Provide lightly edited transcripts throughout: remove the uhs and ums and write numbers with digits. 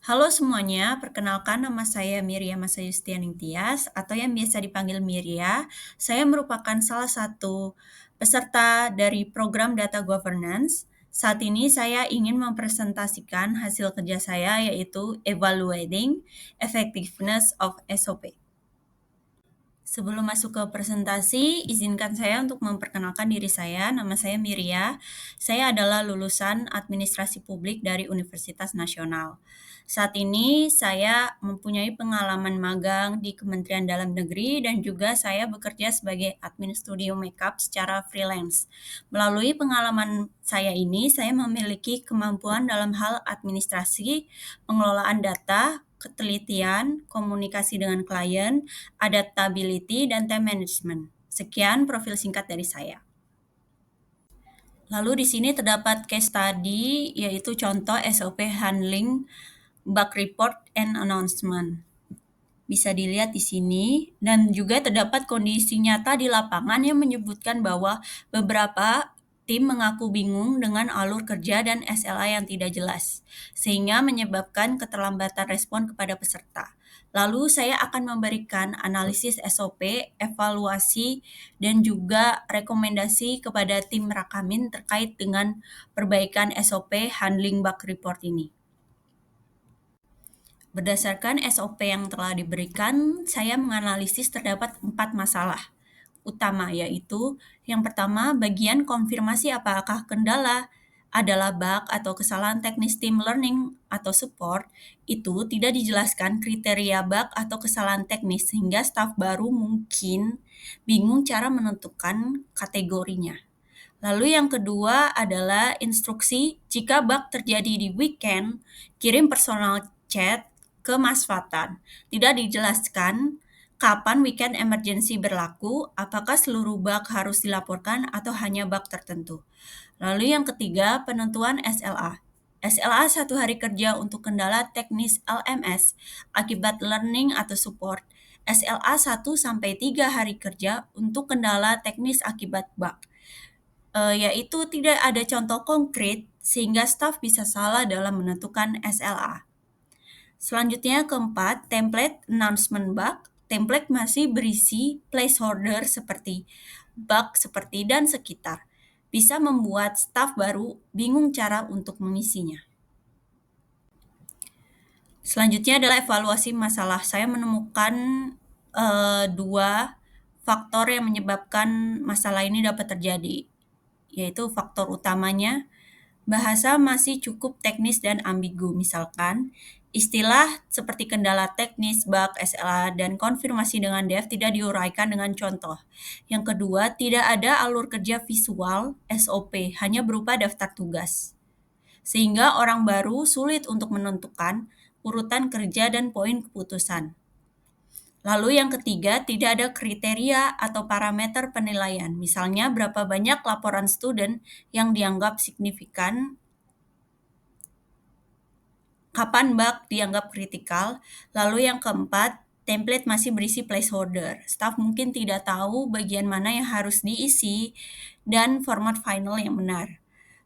Halo semuanya, perkenalkan nama saya Miria Masayustianing Tias atau yang biasa dipanggil Miria. Saya merupakan salah satu peserta dari program Data Governance. Saat ini saya ingin mempresentasikan hasil kerja saya yaitu Evaluating Effectiveness of SOP. Sebelum masuk ke presentasi, izinkan saya untuk memperkenalkan diri saya. Nama saya Miria. Saya adalah lulusan Administrasi Publik dari Universitas Nasional. Saat ini saya mempunyai pengalaman magang di Kementerian Dalam Negeri dan juga saya bekerja sebagai admin studio makeup secara freelance. Melalui pengalaman saya ini, saya memiliki kemampuan dalam hal administrasi, pengelolaan data, ketelitian, komunikasi dengan klien, adaptability, dan time management. Sekian profil singkat dari saya. Lalu di sini terdapat case study, yaitu contoh SOP handling bug report and announcement. Bisa dilihat di sini, dan juga terdapat kondisi nyata di lapangan yang menyebutkan bahwa beberapa tim mengaku bingung dengan alur kerja dan SLA yang tidak jelas, sehingga menyebabkan keterlambatan respon kepada peserta. Lalu saya akan memberikan analisis SOP, evaluasi, dan juga rekomendasi kepada tim Rakamin terkait dengan perbaikan SOP handling bug report ini. Berdasarkan SOP yang telah diberikan, saya menganalisis terdapat 4 masalah utama, yaitu yang pertama, bagian konfirmasi apakah kendala adalah bug atau kesalahan teknis tim learning atau support, itu tidak dijelaskan kriteria bug atau kesalahan teknis sehingga staf baru mungkin bingung cara menentukan kategorinya. Lalu yang kedua adalah instruksi jika bug terjadi di weekend, kirim personal chat ke Mas Fatan. Tidak dijelaskan kapan weekend emergency berlaku, apakah seluruh bug harus dilaporkan atau hanya bug tertentu. Lalu yang ketiga, penentuan SLA. SLA 1 hari kerja untuk kendala teknis LMS akibat learning atau support. SLA 1-3 hari kerja untuk kendala teknis akibat bug. Yaitu tidak ada contoh konkret sehingga staf bisa salah dalam menentukan SLA. Selanjutnya keempat, template announcement bug. Template masih berisi placeholder seperti bug seperti dan sekitar. Bisa membuat staf baru bingung cara untuk mengisinya. Selanjutnya adalah evaluasi masalah. Saya menemukan 2 faktor yang menyebabkan masalah ini dapat terjadi, yaitu faktor utamanya, bahasa masih cukup teknis dan ambigu. Misalkan, istilah seperti kendala teknis, bug, SLA, dan konfirmasi dengan dev tidak diuraikan dengan contoh. Yang kedua, tidak ada alur kerja visual SOP, hanya berupa daftar tugas. Sehingga orang baru sulit untuk menentukan urutan kerja dan poin keputusan. Lalu yang ketiga, tidak ada kriteria atau parameter penilaian. Misalnya berapa banyak laporan student yang dianggap signifikan, kapan bug dianggap kritikal. Lalu yang keempat, template masih berisi placeholder. Staff mungkin tidak tahu bagian mana yang harus diisi dan format final yang benar.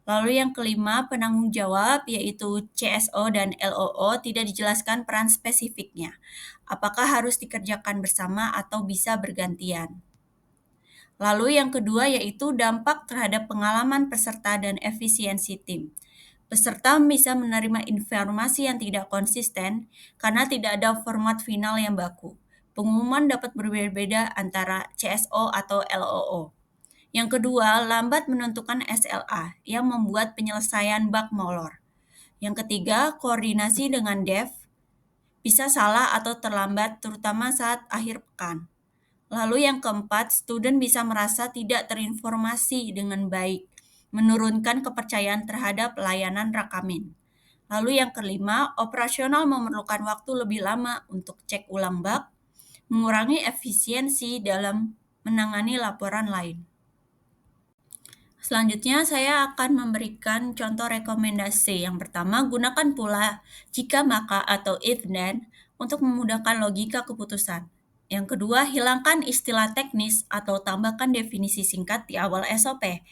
Lalu yang kelima, penanggung jawab yaitu CSO dan LOO tidak dijelaskan peran spesifiknya. Apakah harus dikerjakan bersama atau bisa bergantian. Lalu yang kedua yaitu dampak terhadap pengalaman peserta dan efisiensi tim. Peserta bisa menerima informasi yang tidak konsisten karena tidak ada format final yang baku. Pengumuman dapat berbeda-beda antara CSO atau LOO. Yang kedua, lambat menentukan SLA yang membuat penyelesaian bug molor. Yang ketiga, koordinasi dengan dev bisa salah atau terlambat terutama saat akhir pekan. Lalu yang keempat, student bisa merasa tidak terinformasi dengan baik, menurunkan kepercayaan terhadap layanan Rakamin. Lalu yang kelima, operasional memerlukan waktu lebih lama untuk cek ulang bug, mengurangi efisiensi dalam menangani laporan lain. Selanjutnya saya akan memberikan contoh rekomendasi. Yang pertama, gunakan pula jika maka atau if then untuk memudahkan logika keputusan. Yang kedua, hilangkan istilah teknis atau tambahkan definisi singkat di awal SOP.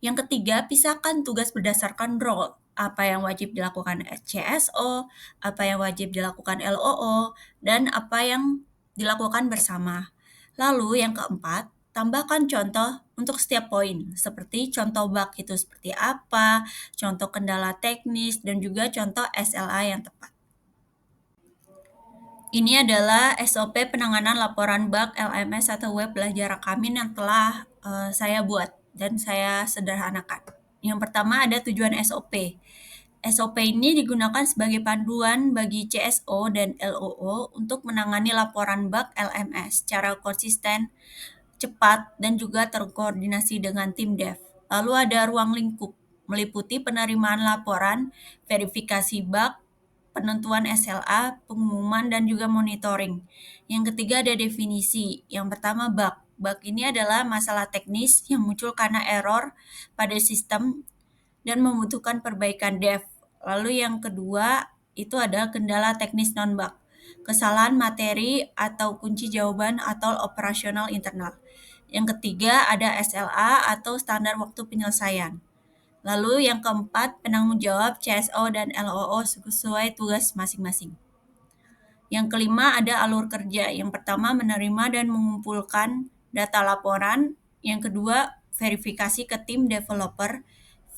Yang ketiga, pisahkan tugas berdasarkan role. apa yang wajib dilakukan CSO, apa yang wajib dilakukan LOO, dan apa yang dilakukan bersama. Lalu yang keempat, tambahkan contoh untuk setiap poin, seperti contoh bug itu seperti apa, contoh kendala teknis, dan juga contoh SLA yang tepat. Ini adalah SOP penanganan laporan bug LMS atau web belajar rekamin yang telah saya buat dan saya sederhanakan. Yang pertama ada tujuan SOP. SOP ini digunakan sebagai panduan bagi CSO dan LOO untuk menangani laporan bug LMS secara konsisten, cepat, dan juga terkoordinasi dengan tim dev. Lalu ada ruang lingkup, meliputi penerimaan laporan, verifikasi bug, penentuan SLA, pengumuman, dan juga monitoring. Yang ketiga ada definisi. Yang pertama bug. Bug ini adalah masalah teknis yang muncul karena error pada sistem dan membutuhkan perbaikan dev. Lalu yang kedua itu ada kendala teknis non-bug. Kesalahan materi atau kunci jawaban atau operasional internal. Yang ketiga ada SLA atau standar waktu penyelesaian. Lalu yang keempat, penanggung jawab CSO dan LOO sesuai tugas masing-masing. Yang kelima ada alur kerja. Yang pertama menerima dan mengumpulkan data laporan. Yang kedua verifikasi ke tim developer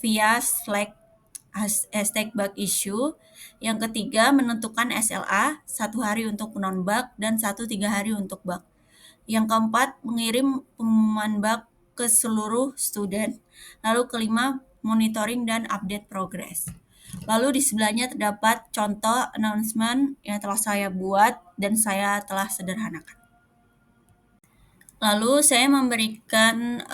via Slack hashtag bug issue. Yang ketiga menentukan SLA, 1 hari untuk non-bug dan 3 hari untuk bug. Yang keempat mengirim pengumuman bug ke seluruh student. Lalu kelima monitoring dan update progress. Lalu di sebelahnya terdapat contoh announcement yang telah saya buat dan saya telah sederhanakan. Lalu saya memberikan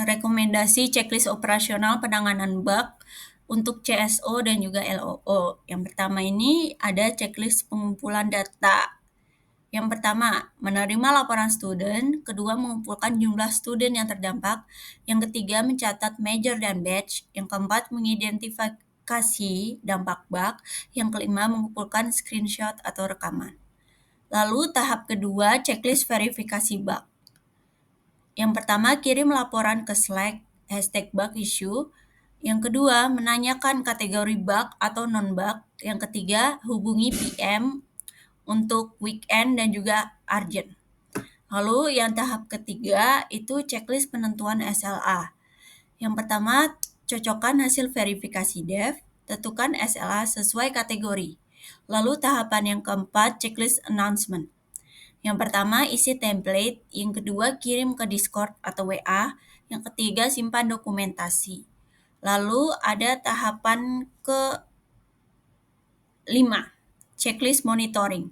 rekomendasi checklist operasional penanganan bug untuk CSO dan juga LOO. Yang pertama ini ada checklist pengumpulan data. Yang pertama, menerima laporan student. Kedua, mengumpulkan jumlah student yang terdampak. Yang ketiga, mencatat major dan batch. Yang keempat, mengidentifikasi dampak bug. Yang kelima, mengumpulkan screenshot atau rekaman. Lalu tahap kedua, checklist verifikasi bug. Yang pertama, kirim laporan ke Slack hashtag bug issue. Yang kedua, menanyakan kategori bug atau non-bug. Yang ketiga, hubungi PM untuk weekend dan juga urgent. Lalu yang tahap ketiga itu checklist penentuan SLA. Yang pertama, cocokkan hasil verifikasi dev, tentukan SLA sesuai kategori. Lalu tahapan yang keempat, checklist announcement. Yang pertama, isi template. Yang kedua, kirim ke Discord atau WA. Yang ketiga, simpan dokumentasi. Lalu ada tahapan ke-5, checklist monitoring.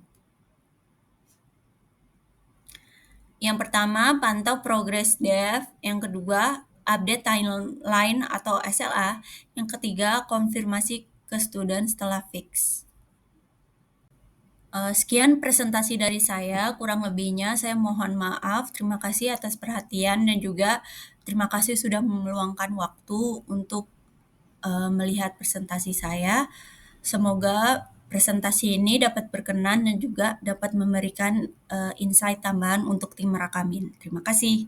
Yang pertama, pantau progres dev. Yang kedua, update timeline atau SLA. Yang ketiga, konfirmasi ke student setelah fix. Sekian presentasi dari saya, kurang lebihnya saya mohon maaf. Terima kasih atas perhatian dan juga terima kasih sudah meluangkan waktu untuk melihat presentasi saya. Semoga presentasi ini dapat berkenan dan juga dapat memberikan insight tambahan untuk tim Rakamin. Terima kasih.